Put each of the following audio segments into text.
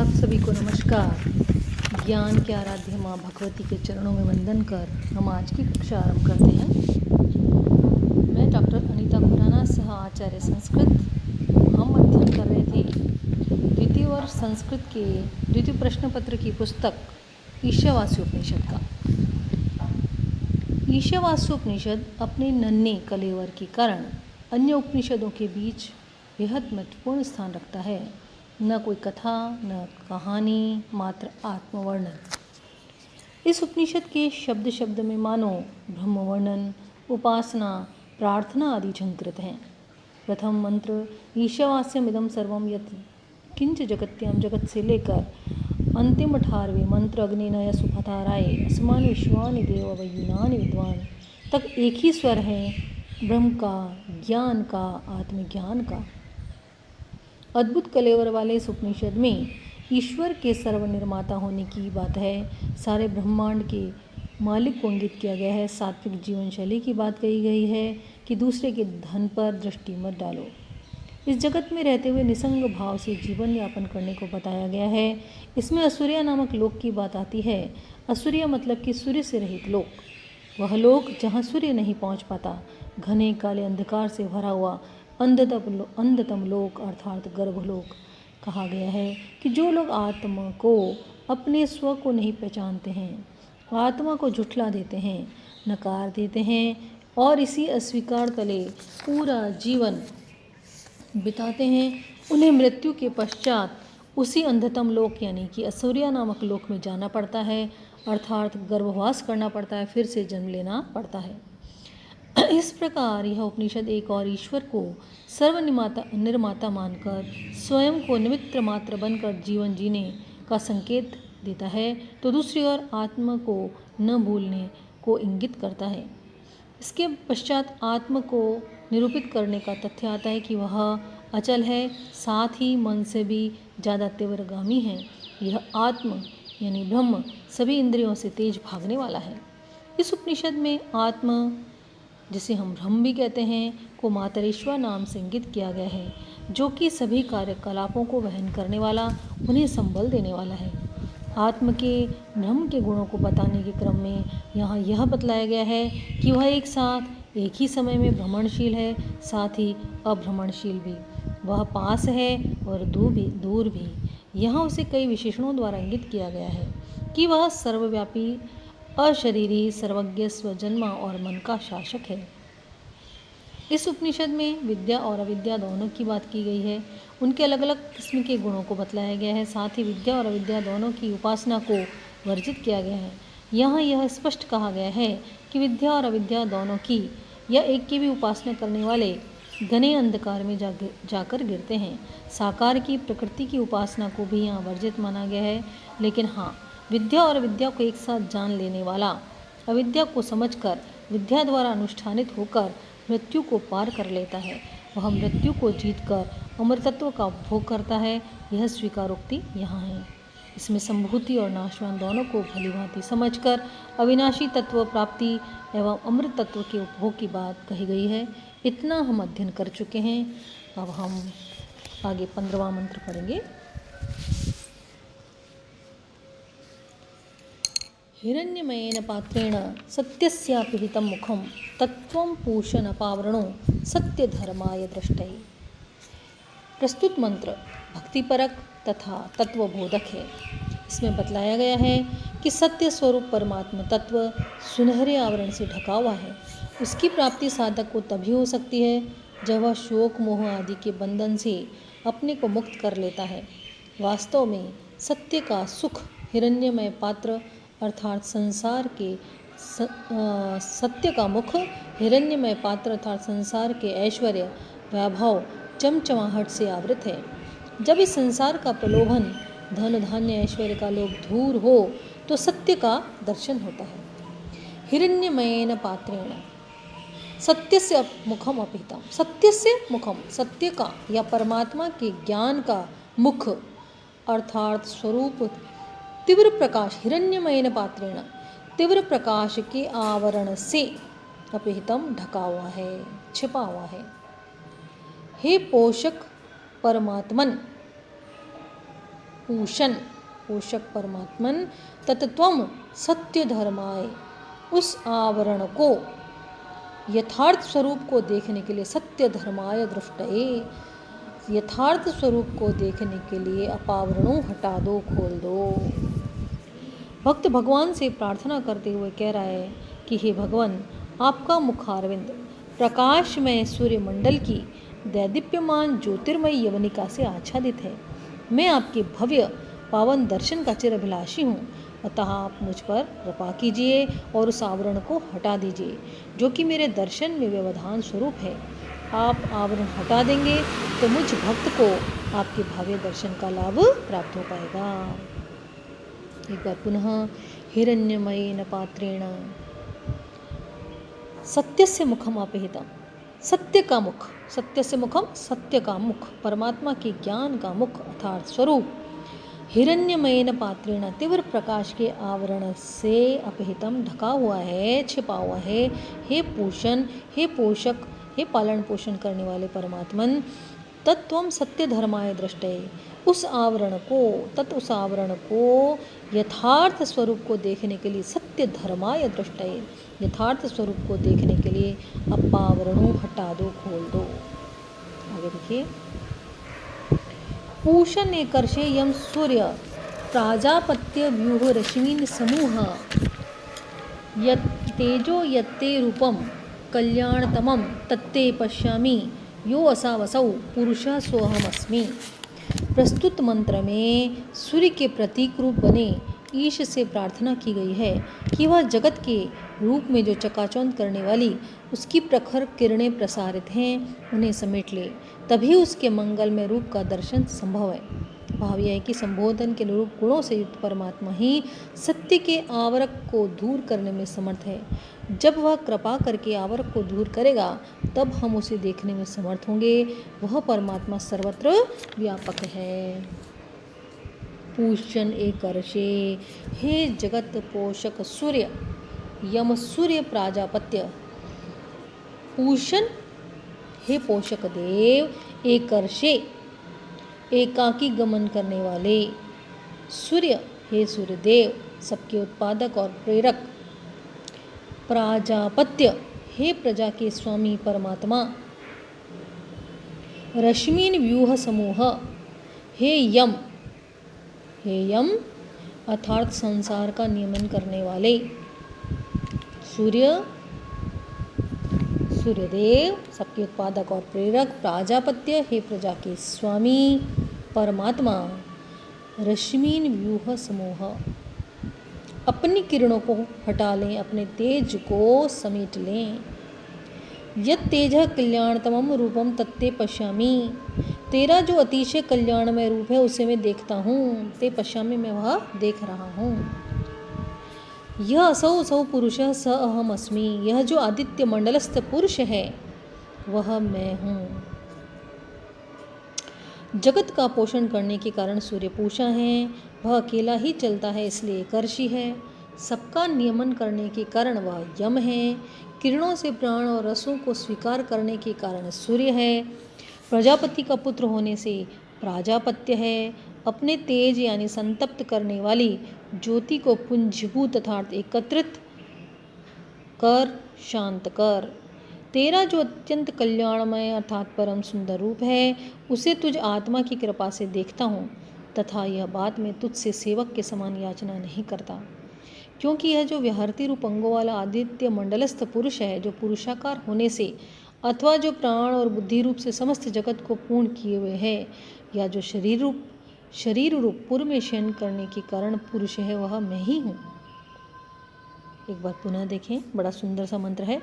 आप सभी को नमस्कार। ज्ञान के आराध्य माँ भगवती के चरणों में वंदन कर हम आज की कक्षा आरंभ करते हैं। मैं डॉक्टर अनीता खुराना, सह आचार्य संस्कृत। हम अध्ययन कर रहे थे द्वितीय वर्ष संस्कृत के द्वितीय प्रश्न पत्र की पुस्तक ईशावास्योपनिषद का। ईशावास्योपनिषद अपने नन्हे कलेवर के कारण अन्य उपनिषदों के बीच बेहद महत्वपूर्ण स्थान रखता है। न कोई कथा, न कहानी, मात्र आत्मवर्णन। इस उपनिषद के शब्द शब्द में मानो ब्रह्मवर्णन, उपासना, प्रार्थना आदि झंकृत हैं। प्रथम मंत्र ईशावास्यमिदं सर्वं यत् किंच जगत्याम जगत से लेकर अंतिम 18वें मंत्र अग्निनय सुपथाराय असमान विश्वानि देव वयुनानि विद्वान तक एक ही स्वर है, ब्रह्म का, ज्ञान का, आत्मज्ञान का। अद्भुत कलेवर वाले इस उपनिषद में ईश्वर के सर्वनिर्माता होने की बात है। सारे ब्रह्मांड के मालिक को इंगित किया गया है। सात्विक जीवन शैली की बात कही गई है कि दूसरे के धन पर दृष्टि मत डालो। इस जगत में रहते हुए निसंग भाव से जीवन यापन करने को बताया गया है। इसमें असुरिया नामक लोक की बात आती है। असुरिया मतलब कि सूर्य से रहित लोक, वह लोक जहाँ सूर्य नहीं पहुँच पाता, घने काले अंधकार से भरा हुआ अंधतम लोक अर्थात गर्भलोक। कहा गया है कि जो लोग आत्मा को, अपने स्व को नहीं पहचानते हैं, आत्मा को झुठला देते हैं, नकार देते हैं और इसी अस्वीकार तले पूरा जीवन बिताते हैं, उन्हें मृत्यु के पश्चात उसी अंधतम लोक यानी कि असुरिया नामक लोक में जाना पड़ता है, अर्थात गर्भवास करना पड़ता है, फिर से जन्म लेना पड़ता है। इस प्रकार यह उपनिषद एक और ईश्वर को निर्माता मानकर स्वयं को निमित्त मात्र बनकर जीवन जीने का संकेत देता है, तो दूसरी ओर आत्मा को न भूलने को इंगित करता है। इसके पश्चात आत्मा को निरूपित करने का तथ्य आता है कि वह अचल है, साथ ही मन से भी ज़्यादा तीव्रगामी है। यह आत्मा यानी ब्रह्म सभी इंद्रियों से तेज भागने वाला है। इस उपनिषद में आत्मा, जिसे हम ब्रह्म भी कहते हैं, को मातरेश्वर नाम से इंगित किया गया है, जो कि सभी कार्यकलापों को वहन करने वाला, उन्हें संबल देने वाला है। आत्म के ब्रह्म के गुणों को बताने के क्रम में यहाँ यह बतलाया गया है कि वह एक साथ एक ही समय में भ्रमणशील है, साथ ही अभ्रमणशील भी। वह पास है और दूर भी। यहाँ उसे कई विशेषणों द्वारा इंगित किया गया है कि वह सर्वव्यापी, अशरीरी, सर्वज्ञ, स्वजन्मा और मन का शासक है। इस उपनिषद में विद्या और अविद्या दोनों की बात की गई है। उनके अलग अलग किस्म के गुणों को बतलाया गया है। साथ ही विद्या और अविद्या दोनों की उपासना को वर्जित किया गया है। यहाँ यह स्पष्ट कहा गया है कि विद्या और अविद्या दोनों की या एक की भी उपासना करने वाले घने अंधकार में जाकर गिरते हैं। साकार की प्रकृति की उपासना को भी यहाँ वर्जित माना गया है। लेकिन हाँ, विद्या और अविद्या को एक साथ जान लेने वाला, अविद्या को समझकर विद्या द्वारा अनुष्ठानित होकर मृत्यु को पार कर लेता है, वह मृत्यु को जीतकर अमरतत्व का उपभोग करता है। यह स्वीकारोक्ति यहाँ है। इसमें संभूति और नाशवान दोनों को भलीभांति समझकर अविनाशी तत्व प्राप्ति एवं अमृत तत्व के उपभोग की बात कही गई है। इतना हम अध्ययन कर चुके हैं। अब हम आगे 15वां मंत्र पढ़ेंगे। हिरण्यमयेन पात्रेण सत्यस्यापि हितं मुखं तत्त्वं पूषणपावरणो सत्यधर्माय दृष्टये। प्रस्तुत मंत्र भक्तिपरक तथा तत्वबोधक है। इसमें बतलाया गया है कि सत्य स्वरूप परमात्मा तत्व सुनहरे आवरण से ढका हुआ है। उसकी प्राप्ति साधक को तभी हो सकती है जब वह शोक, मोह आदि के बंधन से अपने को मुक्त कर लेता है। वास्तव में सत्य का सुख हिरण्यमय पात्र अर्थात संसार के सत्य का मुख हिरण्यमय पात्र अर्थात संसार के ऐश्वर्य, वैभव, चमचमाहट से आवृत है। जब इस संसार का प्रलोभन, धन धान्य ऐश्वर्य का लोभ दूर हो तो सत्य का दर्शन होता है। हिरण्यमयेन पात्रेण सत्यस्य मुखम अपिहितम। सत्यस्य मुखम, सत्य का या परमात्मा के ज्ञान का मुख अर्थात स्वरूप तीव्र प्रकाश, हिरण्यमयेन पात्रेण तीव्र प्रकाश के आवरण से अपिहितम ढका हुआ है, छिपा हुआ है। हे पोषक परमात्मन, पूषण पोषक परमात्मन तत्त्वम सत्य धर्माय उस आवरण को यथार्थ स्वरूप को देखने के लिए सत्य धर्माय दृष्टये यथार्थ स्वरूप को देखने के लिए अपावरणों हटा दो खोल दो। भक्त भगवान से प्रार्थना करते हुए कह रहा है कि हे भगवान आपका मुखारविंद प्रकाशमय सूर्यमंडल की दैदीप्यमान ज्योतिर्मय यवनिका से आच्छादित है। मैं आपके भव्य पावन दर्शन का चिरभिलाषी हूँ, अतः आप मुझ पर कृपा कीजिए और उस आवरण को हटा दीजिए जो कि मेरे दर्शन में व्यवधान स्वरूप है। आप आवरण हटा देंगे तो मुझ भक्त को आपके भव्य दर्शन का लाभ प्राप्त हो पाएगा। एक बार पुनः हिरण्यमयेन पात्रेण सत्यस्य मुखम अपहितम सत्य का मुख सत्यस्य मुखम सत्य का मुख परमात्मा के ज्ञान का मुख अर्थात स्वरूप हिरण्यमयेन पात्रेण तीव्र प्रकाश के आवरण से अपहितम ढका हुआ है छिपा हुआ है। हे पूषण हे पोषक हे पालन पोषण करने वाले परमात्मन तत्त्वम सत्य धर्माय दृष्टये उस आवरण को यथार्थ स्वरूप को देखने के लिए सत्य धर्माय दृष्टये यथार्थ स्वरूप को देखने के लिए अपावरणों हटा दो खोल दो। आगे देखिए पूषण एकर्षे यम सूर्य प्राजापत्य व्यूह रश्मीन समूह तेजो यत्ते रूपम कल्याणतमं तत्ते पश्यामि यो असावसौ पुरुषः सोहमस्मि। प्रस्तुत मंत्र में सूर्य के प्रतीक रूप बने ईश से प्रार्थना की गई है कि वह जगत के रूप में जो चकाचौंध करने वाली उसकी प्रखर किरणें प्रसारित हैं उन्हें समेट ले, तभी उसके मंगलमय रूप का दर्शन संभव है। भाव यह है कि संबोधन के अनुरूप गुणों से युक्त परमात्मा ही सत्य के आवरक को दूर करने में समर्थ है। जब वह कृपा करके आवरक को दूर करेगा तब हम उसे देखने में समर्थ होंगे। वह परमात्मा सर्वत्र व्यापक है। पूषण एकर्षे हे जगत पोषक सूर्य यम सूर्य प्राजापत्य पूषण हे पोषक देव एकर्षे एकाकी गमन करने वाले सूर्य हे सूर्यदेव सबके उत्पादक और प्रेरक प्राजापत्य हे प्रजा के स्वामी परमात्मा रश्मीन व्यूह समूह हे यम अर्थात संसार का नियमन करने वाले सूर्यदेव सबके उत्पादक और प्रेरक प्राजापत्य हे प्रजा के स्वामी परमात्मा रश्मीन व्यूह समूह अपनी किरणों को हटा लें अपने तेज को समेट लें। यत् तेजः कल्याणतमं रूपम तत्ते पश्यामि तेरा जो अतिशय कल्याणमय रूप है उसे मैं देखता हूँ। ते पश्यामि मैं वह देख रहा हूँ। यह असौ पुरुषः स अहम अस्मि यह जो आदित्य मंडलस्थ पुरुष है वह मैं हूँ। जगत का पोषण करने के कारण सूर्य पूषा है। वह अकेला ही चलता है इसलिए एकर्षी है। सबका नियमन करने के कारण वह यम है। किरणों से प्राण और रसों को स्वीकार करने के कारण सूर्य है। प्रजापति का पुत्र होने से प्राजापत्य है। अपने तेज यानी संतप्त करने वाली ज्योति को पुंजभूत अर्थात एकत्रित कर शांत कर। तेरा जो अत्यंत कल्याणमय अर्थात परम सुंदर रूप है उसे तुझ आत्मा की कृपा से देखता हूँ तथा यह बात मैं तुझसे सेवक के समान याचना नहीं करता, क्योंकि यह जो विहरती रूप अंगों वाला आदित्य मंडलस्थ पुरुष है जो पुरुषाकार होने से अथवा जो प्राण और बुद्धि रूप से समस्त जगत को पूर्ण किए हुए है या जो शरीर रूप पूर्व में शयन करने के कारण पुरुष है वह मैं ही हूँ। एक बार पुनः देखें, बड़ा सुंदर सा मंत्र है।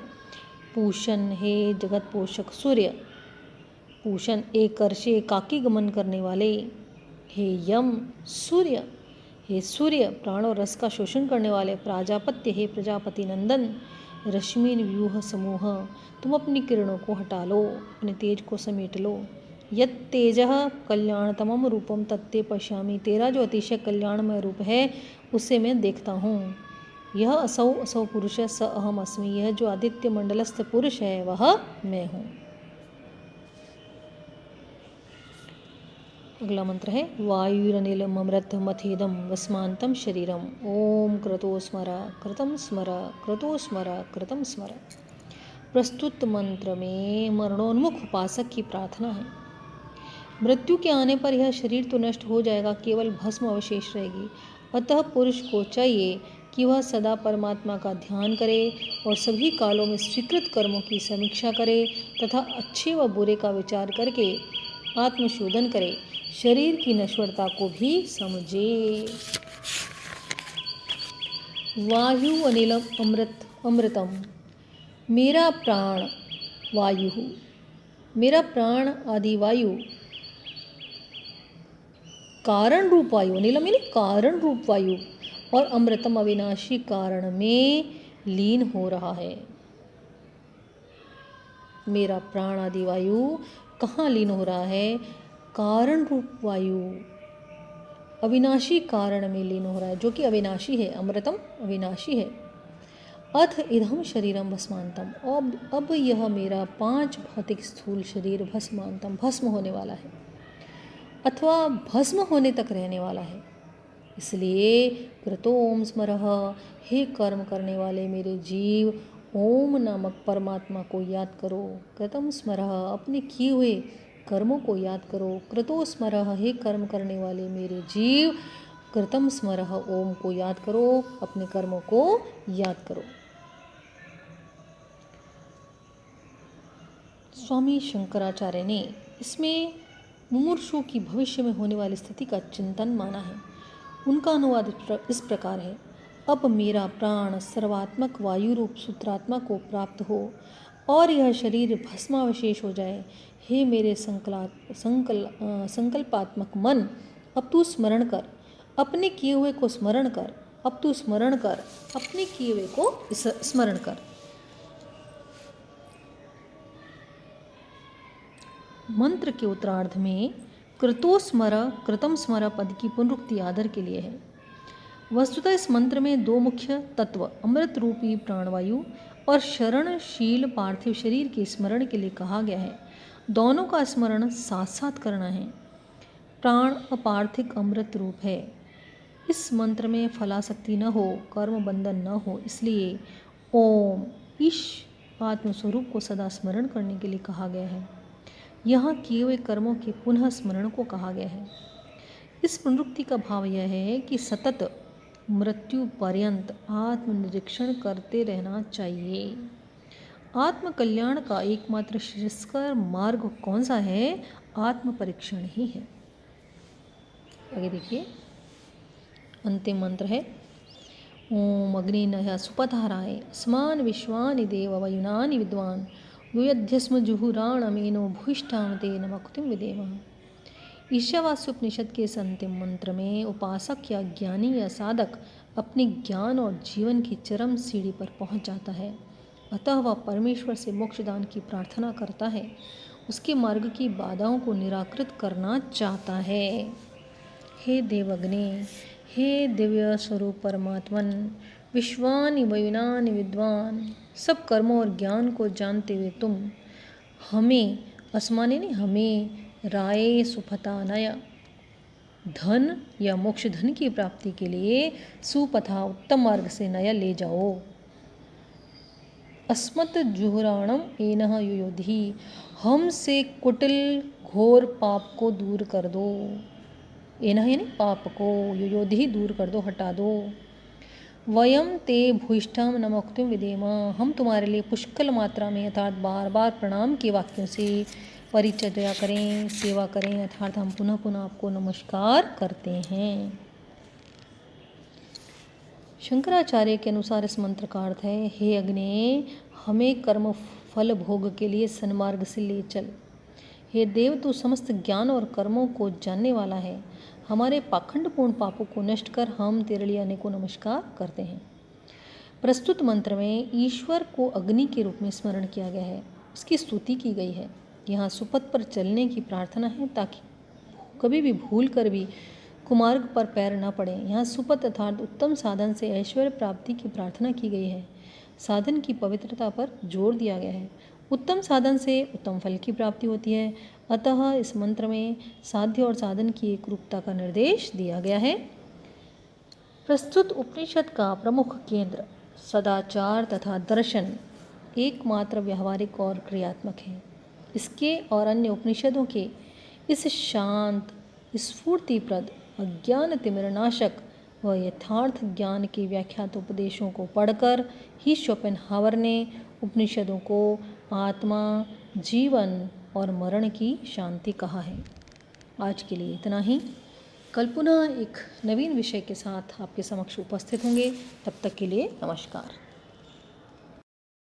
पूषण हे जगत पोषक सूर्य पूषण एकर्षे एकाकी गमन करने वाले हे यम सूर्य हे सूर्य प्राण और रस का शोषण करने वाले प्राजापत्य हे प्रजापति नंदन रश्मिन व्यूह समूह तुम अपनी किरणों को हटा लो अपने तेज को समेट लो। यत् तेजः कल्याणतमं रूपम तत्ते पश्यामि तेरा जो अतिशय कल्याणमय रूप है उसे मैं देखता हूँ। यह असौ पुरुष स अहम अस्मि यह जो आदित्य मंडलस्थ पुरुष है वह मैं हूँ। अगला मंत्र है वायुरनिलम अमृतम मथेदम वस्मांतम शरीरम ओम क्रतो स्मर कृतम स्मर क्रतो स्मर कृतम स्मर। प्रस्तुत मंत्र में मरणोन्मुख उपासक की प्रार्थना है। मृत्यु के आने पर यह शरीर तो नष्ट हो जाएगा, केवल भस्म अवशेष रहेगी। अतः पुरुष को चाहिए कि वह सदा परमात्मा का ध्यान करे और सभी कालों में स्वीकृत कर्मों की समीक्षा करे तथा अच्छे व बुरे का विचार करके आत्मशोधन करे, शरीर की नश्वरता को भी समझे। वायु अनिलम अमृतम, मेरा प्राण वायु, मेरा प्राण आदि वायु कारण रूप वायु, अनिलम यानी कारण रूप वायु, और अमृतम अविनाशी कारण में लीन हो रहा है। मेरा प्राण आदि वायु कहाँ लीन हो रहा है? कारण रूप वायु अविनाशी कारण में लीन हो रहा है, जो कि अविनाशी है। अमृतम अविनाशी है। अथ इदम शरीरम भस्मांतम, अब यह मेरा 5 भौतिक स्थूल शरीर भस्मांतम, भस्म होने वाला है अथवा भस्म होने तक रहने वाला है। इसलिए कृतो ओम स्मरः, हे कर्म करने वाले मेरे जीव, ओम नामक परमात्मा को याद करो। कृतम स्मरः, अपने किए हुए कर्मों को याद करो। कृतो स्मरः, हे कर्म करने वाले मेरे जीव, कृतम स्मरः, ओम को याद करो, अपने कर्मों को याद करो। स्वामी शंकराचार्य ने इसमें मुमूर्षु की भविष्य में होने वाली स्थिति का चिंतन माना है। उनका अनुवाद इस प्रकार है। अब मेरा प्राण सर्वात्मक वायु रूप सूत्रात्मा को प्राप्त हो और यह शरीर भस्मावशेष हो जाए। हे मेरे संकल्पात्मक मन, अब तू स्मरण कर, अपने किए हुए को स्मरण कर। अब तू स्मरण कर, अपने किए हुए को स्मरण कर। मंत्र के उत्तरार्ध में कृतो स्मर कृतम स्मर पद की पुनरुक्ति आदर के लिए है। वस्तुतः इस मंत्र में 2 मुख्य तत्व अमृत रूपी प्राणवायु और शरणशील पार्थिव शरीर के स्मरण के लिए कहा गया है। दोनों का स्मरण साथ साथ करना है। प्राण अपार्थिक अमृत रूप है। इस मंत्र में फलासक्ति न हो, कर्म बंधन न हो, इसलिए ओम ईश आत्मस्वरूप को सदा स्मरण करने के लिए कहा गया है। यहाँ किए हुए कर्मों के पुनः स्मरण को कहा गया है। इस पुनरुक्ति का भाव यह है कि सतत मृत्यु पर्यंत आत्मनिरीक्षण करते रहना चाहिए। आत्म कल्याण का एकमात्र श्रेयस्कर मार्ग कौन सा है? आत्म परीक्षण ही है। आगे देखिए, अंतिम मंत्र है ओम अग्निनः सुपथाराय अस्मान् विश्वानि देव वयुनानि विद्वान् युयध्यस्म जुहुराणमेनो भूयिष्ठां ते नमः विदेमः। ईशावास्योपनिषद के इस अंतिम मंत्र में उपासक या ज्ञानी या साधक अपने ज्ञान और जीवन की चरम सीढ़ी पर पहुंच जाता है। अतः वह परमेश्वर से मोक्षदान की प्रार्थना करता है, उसके मार्ग की बाधाओं को निराकृत करना चाहता है। हे देवअग्नि, हे दिव्य स्वरूप परमात्मन, विश्वानि वयुनानि विद्वान, सब कर्मों और ज्ञान को जानते हुए तुम हमें, असमाने ने हमें, राय सुपथानाय, धन या मोक्ष धन की प्राप्ति के लिए सुपथा उत्तम मार्ग से नया ले जाओ। अस्मत् जुहुराणम एनः युयोधि, हमसे कुटिल घोर पाप को दूर कर दो। एनः यानी पाप को, युयोधि दूर कर दो, हटा दो। वयम ते भूयिष्ठम नमोक्तिम विदेम, हम तुम्हारे लिए पुष्कल मात्रा में अर्थात बार बार प्रणाम के वाक्यों से परिचर्या करें, सेवा करें, अर्थात हम पुनः पुनः आपको नमस्कार करते हैं। शंकराचार्य के अनुसार इस मंत्र का अर्थ है, हे अग्नि, हमें कर्म फल भोग के लिए सन्मार्ग से ले चल। हे देव, तू समस्त ज्ञान और कर्मों को जानने वाला है। हमारे पाखंडपूर्ण पापों को नष्ट कर हम तेरे लिए अनेकों नमस्कार करते हैं। प्रस्तुत मंत्र में ईश्वर को अग्नि के रूप में स्मरण किया गया है, उसकी स्तुति की गई है। यहाँ सुपथ पर चलने की प्रार्थना है ताकि कभी भी भूल कर भी कुमार्ग पर पैर न पड़े। यहाँ सुपथ अर्थात उत्तम साधन से ऐश्वर्य प्राप्ति की प्रार्थना की गई है। साधन की पवित्रता पर जोर दिया गया है। उत्तम साधन से उत्तम फल की प्राप्ति होती है, अतः इस मंत्र में साध्य और साधन की एक रूपता का निर्देश दिया गया है। प्रस्तुत उपनिषद का प्रमुख केंद्र सदाचार तथा दर्शन एकमात्र व्यवहारिक और क्रियात्मक है। इसके और अन्य उपनिषदों के इस शांत, स्फूर्तिप्रद, अज्ञान तिमिरनाशक व यथार्थ ज्ञान के व्याख्यात उपदेशों को पढ़कर ही शोपेनहावर ने उपनिषदों को आत्मा, जीवन और मरण की शांति कहा है। आज के लिए इतना ही। कल पुनः एक नवीन विषय के साथ आपके समक्ष उपस्थित होंगे। तब तक के लिए नमस्कार।